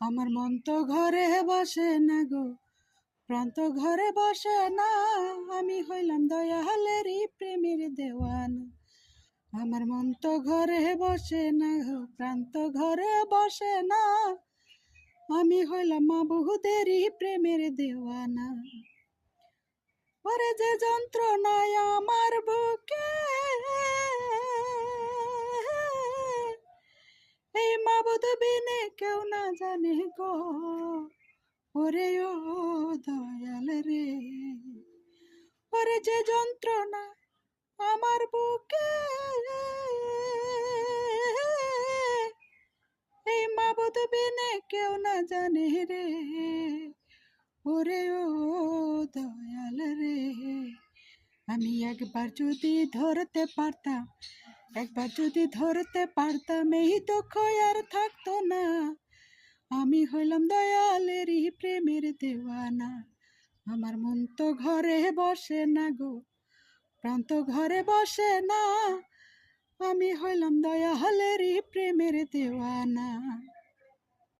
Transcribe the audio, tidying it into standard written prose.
আমার মন তো ঘরে বসে না গো, প্রাণ তো ঘরে বসে না। আমি হইলাম দয়ালেরই প্রেমের দেওয়ানা। আমার মন তো ঘরে বসে না গো, প্রাণ তো ঘরে বসে না। আমি হইলাম মাবুদেরই প্রেমের দেওয়ানা। ওরে যে যন্ত্রণায় আমার বুকে, এই মাবুদ বিনে কেউ না জানে গো। ওরে ও দয়াল রে, ওরে যে যন্ত্রণা আমার বুকে, এই মাবুদ বিনে কেউ না জানে রে। ওরে ও দয়াল রে, আমি একবার যদি ধরতে পারতাম, একবার যদি ধরতে পারতাম, এই দুঃখ আর থাকতো না। আমি হইলাম দয়ালেরই প্রেমের দেওয়ানা। আমার মন তো ঘরে বসে না গো, প্রাণ তো ঘরে বসে না। আমি হইলাম দয়ালেরই প্রেমের দেওয়ানা।